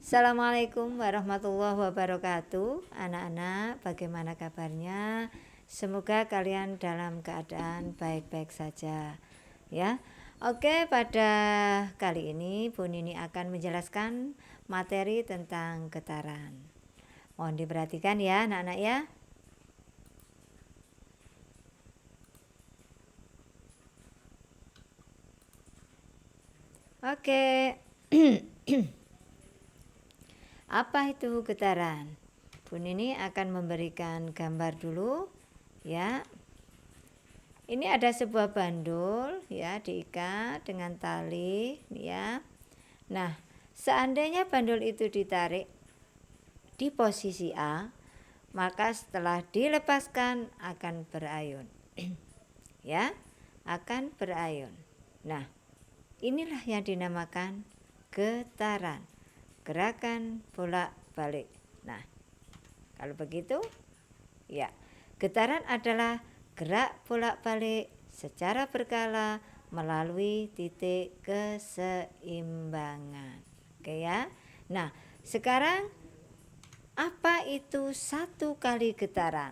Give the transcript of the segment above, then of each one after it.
Assalamualaikum warahmatullahi wabarakatuh. Anak-anak, bagaimana kabarnya? Semoga kalian dalam keadaan baik-baik saja, ya. Oke, pada kali ini Bu Nini akan menjelaskan materi tentang getaran. Mohon diperhatikan ya, anak-anak ya. Oke. Apa itu getaran? Bu Nini akan memberikan gambar dulu ya. Ini ada sebuah bandul ya, diikat dengan tali ya. Nah, seandainya bandul itu ditarik di posisi A, maka setelah dilepaskan akan berayun. Ya, akan berayun. Nah, inilah yang dinamakan getaran. Gerakan bolak-balik. Nah, kalau begitu, ya, getaran adalah gerak bolak-balik secara berkala melalui titik keseimbangan. Oke ya. Nah, sekarang apa itu satu kali getaran?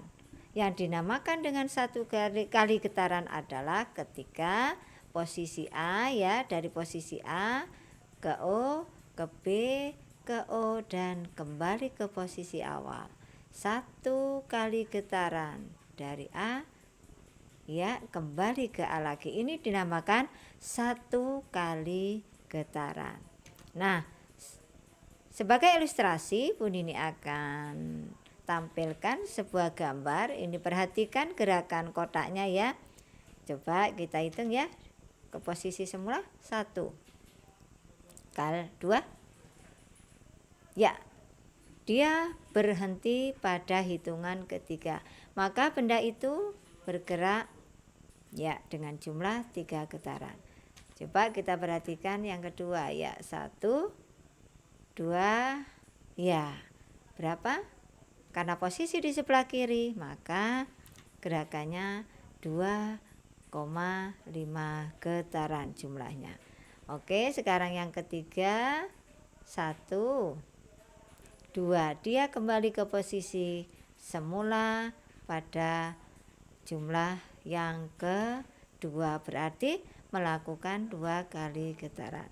Yang dinamakan dengan satu kali getaran adalah ketika posisi A ya, dari posisi A ke O, ke B, ke O, dan kembali ke posisi awal. Satu kali getaran dari A ya kembali ke A lagi. Ini dinamakan satu kali getaran. Nah, sebagai ilustrasi Bu Nini akan tampilkan sebuah gambar. Ini perhatikan gerakan kotaknya ya. Coba kita hitung ya. Ke posisi semula 1 kali 2. Ya, dia berhenti pada hitungan ketiga. Maka benda itu bergerak ya dengan jumlah 3 getaran. Coba kita perhatikan yang kedua ya, 1, 2, ya. Berapa? Karena posisi di sebelah kiri, maka gerakannya 2,5 getaran jumlahnya. Oke, sekarang yang ketiga, 1, 2. Dia kembali ke posisi semula pada jumlah yang kedua, berarti melakukan 2 kali getaran.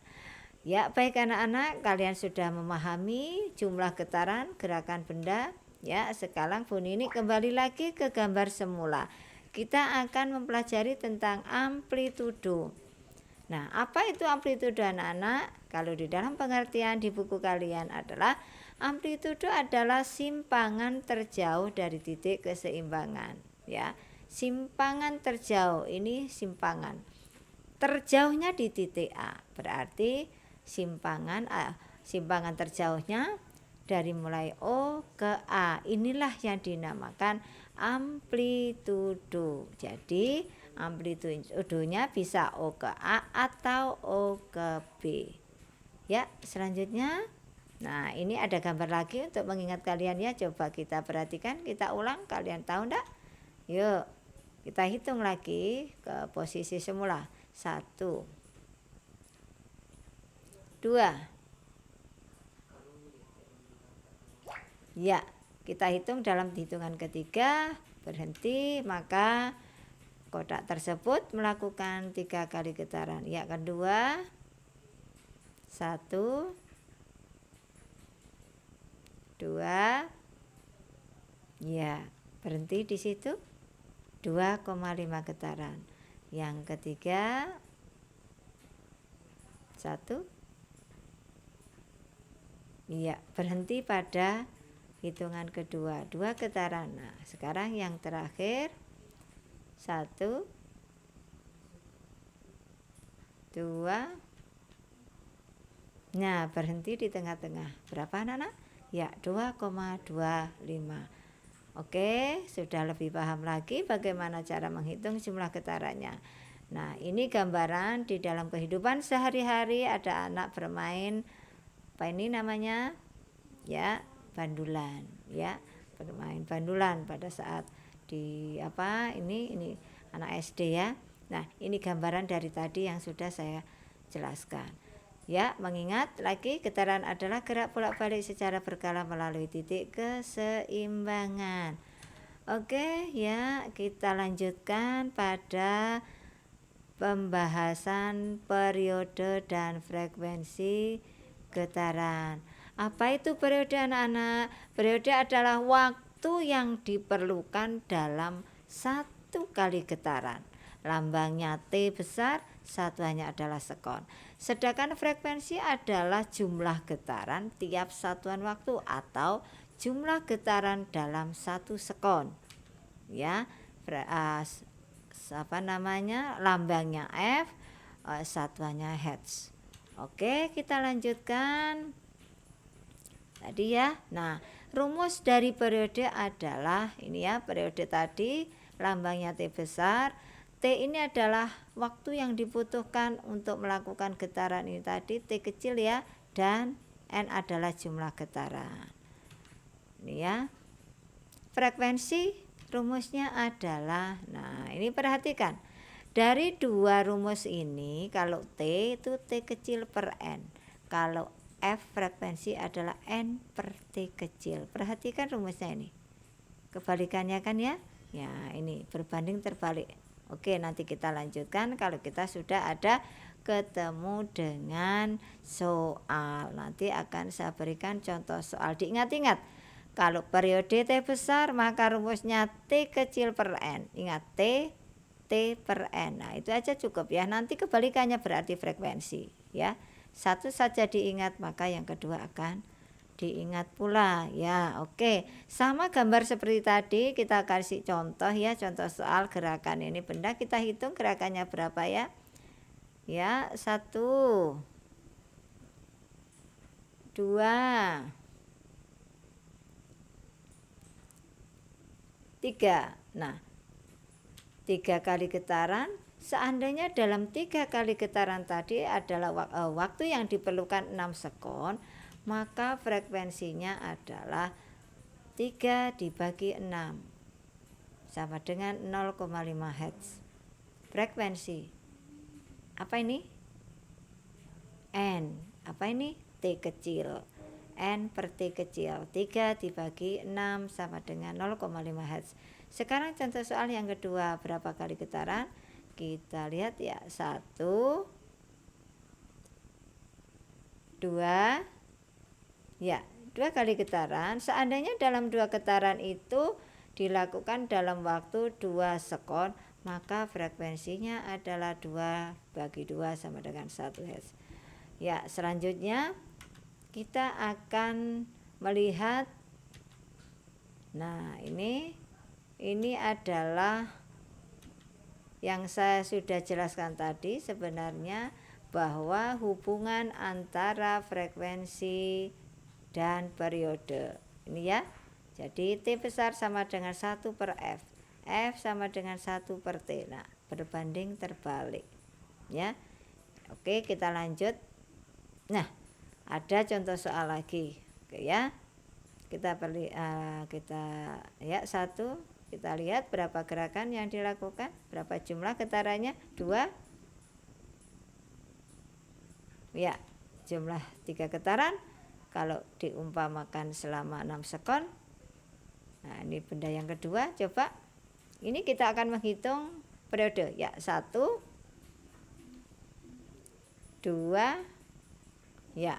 Ya, baik anak-anak, kalian sudah memahami jumlah getaran gerakan benda. Ya, sekarang Bu Nini kembali lagi ke gambar semula. Kita akan mempelajari tentang amplitudo. Nah, apa itu amplitudo anak-anak? Kalau di dalam pengertian di buku kalian adalah amplitudo adalah simpangan terjauh dari titik keseimbangan. Ya, simpangan terjauh ini simpangan. Terjauhnya di titik A, berarti simpangan terjauhnya dari mulai O ke A. Inilah yang dinamakan amplitudo. Jadi amplitudonya bisa O ke A atau O ke B. Ya, selanjutnya. Nah, ini ada gambar lagi untuk mengingat kalian ya. Coba kita perhatikan, kita ulang. Kalian tahu enggak? Yuk, kita hitung lagi ke posisi semula. 1, 2. Ya, kita hitung dalam hitungan ketiga, berhenti, maka kotak tersebut melakukan 3 kali getaran. Ya, kedua, 1, 2. Ya, berhenti di situ. 2,5 getaran. Yang ketiga, 1. Iya, berhenti pada hitungan kedua, 2 getaran. Nah, sekarang yang terakhir, 1, 2. Nah, berhenti di tengah-tengah. Berapa anak-anak? Ya, 2,25. Oke, sudah lebih paham lagi bagaimana cara menghitung jumlah getarannya. Nah, ini gambaran di dalam kehidupan sehari-hari. Ada anak bermain, apa ini namanya? Ya, bandulan. Ya, bermain bandulan pada saat di ini anak SD ya. Nah, ini gambaran dari tadi yang sudah saya jelaskan. Ya, mengingat lagi getaran adalah gerak bolak-balik secara berkala melalui titik keseimbangan. Oke, ya, kita lanjutkan pada pembahasan periode dan frekuensi getaran. Apa itu periode, anak-anak? Periode adalah waktu yang diperlukan dalam satu kali getaran. Lambangnya T besar, satuannya adalah sekon. Sedangkan frekuensi adalah jumlah getaran tiap satuan waktu atau jumlah getaran dalam satu sekon. Ya, apa namanya? Lambangnya F, satuannya hertz. Oke, kita lanjutkan. Tadi ya. Nah, rumus dari periode adalah ini ya, periode tadi lambangnya T besar. T ini adalah waktu yang dibutuhkan untuk melakukan getaran ini tadi, T kecil ya, dan N adalah jumlah getaran. Ini ya. Frekuensi rumusnya adalah, nah ini perhatikan. Dari dua rumus ini, kalau T itu T kecil per N. Kalau F frekuensi adalah N per T kecil. Perhatikan rumusnya ini. Kebalikannya kan ya? Ya, ini berbanding terbalik. Oke, nanti kita lanjutkan kalau kita sudah ada ketemu dengan soal. Nanti akan saya berikan contoh soal. Diingat-ingat, kalau periode T besar maka rumusnya T kecil per N. Ingat, T per N. Nah, itu aja cukup ya. Nanti kebalikannya berarti frekuensi ya. Satu saja diingat, maka yang kedua akan diingat pula ya. Oke, sama gambar seperti tadi, kita kasih contoh ya, contoh soal gerakan ini benda, kita hitung gerakannya berapa ya. Ya, 1 2 3. Nah, 3 kali getaran. Seandainya dalam 3 kali getaran tadi adalah waktu yang diperlukan 6 sekon, maka frekuensinya adalah 3 dibagi 6 sama dengan 0,5 Hz. Frekuensi apa ini? N. Apa ini? T kecil. N per T kecil. 3 dibagi 6 sama dengan 0,5 Hz. Sekarang contoh soal yang kedua, berapa kali getaran? Kita lihat ya, 1 2. Ya, 2 kali getaran. Seandainya dalam 2 getaran itu dilakukan dalam waktu 2 sekon, maka frekuensinya adalah 2 bagi 2 sama dengan 1 Hz. Ya, selanjutnya kita akan melihat, nah ini adalah yang saya sudah jelaskan tadi, sebenarnya bahwa hubungan antara frekuensi dan periode ini ya. Jadi T besar sama dengan 1 per F, F sama dengan 1 per T. Nah, berbanding terbalik ya. Oke, kita lanjut. Nah, ada contoh soal lagi. Oke ya, kita ya, 1, kita lihat berapa gerakan yang dilakukan, berapa jumlah getarannya. 2 ya, jumlah 3 getaran kalau diumpamakan selama 6 sekon. Nah, ini benda yang kedua. Coba ini kita akan menghitung periode ya. 1 2 ya.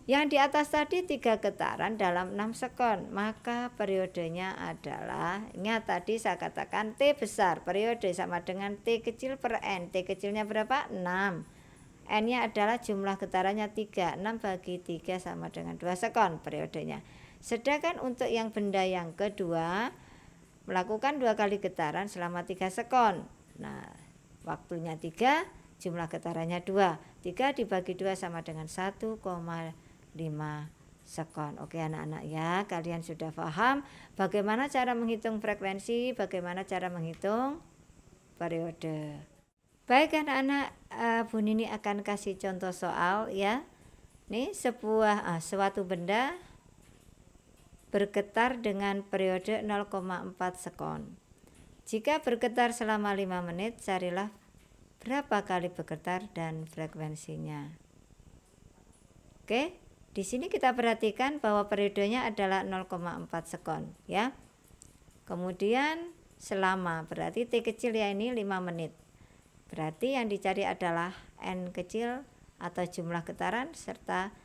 Yang di atas tadi 3 getaran dalam 6 sekon, maka periodenya adalah, ingat tadi saya katakan T besar, periode sama dengan T kecil per N. T kecilnya berapa? 6. N-nya adalah jumlah getarannya 3. 6 bagi 3 sama dengan 2 sekon periodenya. Sedangkan untuk yang benda yang kedua melakukan 2 kali getaran selama 3 sekon. Nah, waktunya 3, jumlah getarannya 2. 3 dibagi 2 sama dengan 1,5 sekon. Oke anak-anak ya, kalian sudah paham bagaimana cara menghitung frekuensi, bagaimana cara menghitung periode. Baik anak-anak, Bu Nini akan kasih contoh soal ya. Nih suatu benda bergetar dengan periode 0,4 sekon. Jika bergetar selama 5 menit, carilah berapa kali bergetar dan frekuensinya. Oke, di sini kita perhatikan bahwa periodenya adalah 0,4 sekon ya. Kemudian selama, berarti T kecil ya ini 5 menit. Berarti yang dicari adalah N kecil atau jumlah getaran serta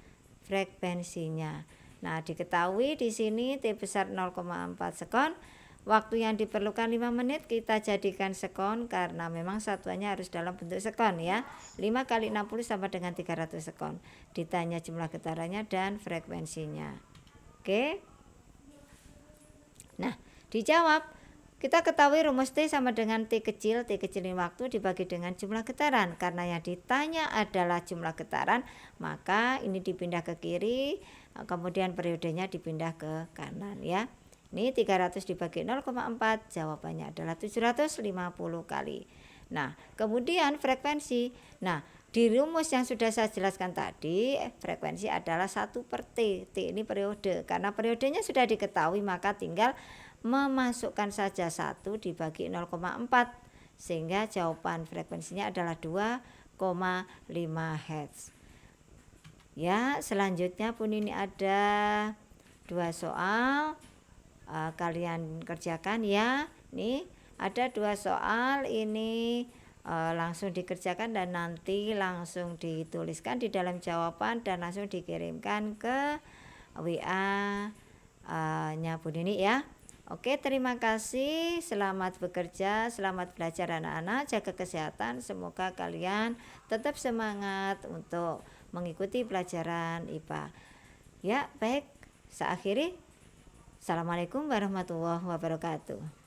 frekuensinya. Nah, diketahui di sini T besar 0,4 sekon. Waktu yang diperlukan 5 menit kita jadikan sekon karena memang satuannya harus dalam bentuk sekon ya. 5 kali 60 sama dengan 300 sekon. Ditanya jumlah getarannya dan frekuensinya. Oke. Nah, dijawab. Kita ketahui rumus T sama dengan T kecil ini waktu dibagi dengan jumlah getaran. Karena yang ditanya adalah jumlah getaran, maka ini dipindah ke kiri, kemudian periodenya dipindah ke kanan ya. Ini 300 dibagi 0,4, jawabannya adalah 750 kali. Nah, kemudian frekuensi. Nah, di rumus yang sudah saya jelaskan tadi, frekuensi adalah 1/T. T ini periode. Karena periodenya sudah diketahui, maka tinggal memasukkan saja 1 dibagi 0,4 sehingga jawaban frekuensinya adalah 2,5 Hz. Ya, selanjutnya pun ini ada 2 soal, kalian kerjakan ya. Nih ada 2 soal ini, langsung dikerjakan dan nanti langsung dituliskan di dalam jawaban dan langsung dikirimkan ke WA nya Bu Nini ya. Oke, terima kasih. Selamat bekerja, selamat belajar anak-anak, jaga kesehatan. Semoga kalian tetap semangat untuk mengikuti pelajaran IPA. Ya, baik. Saya akhiri. Assalamualaikum warahmatullahi wabarakatuh.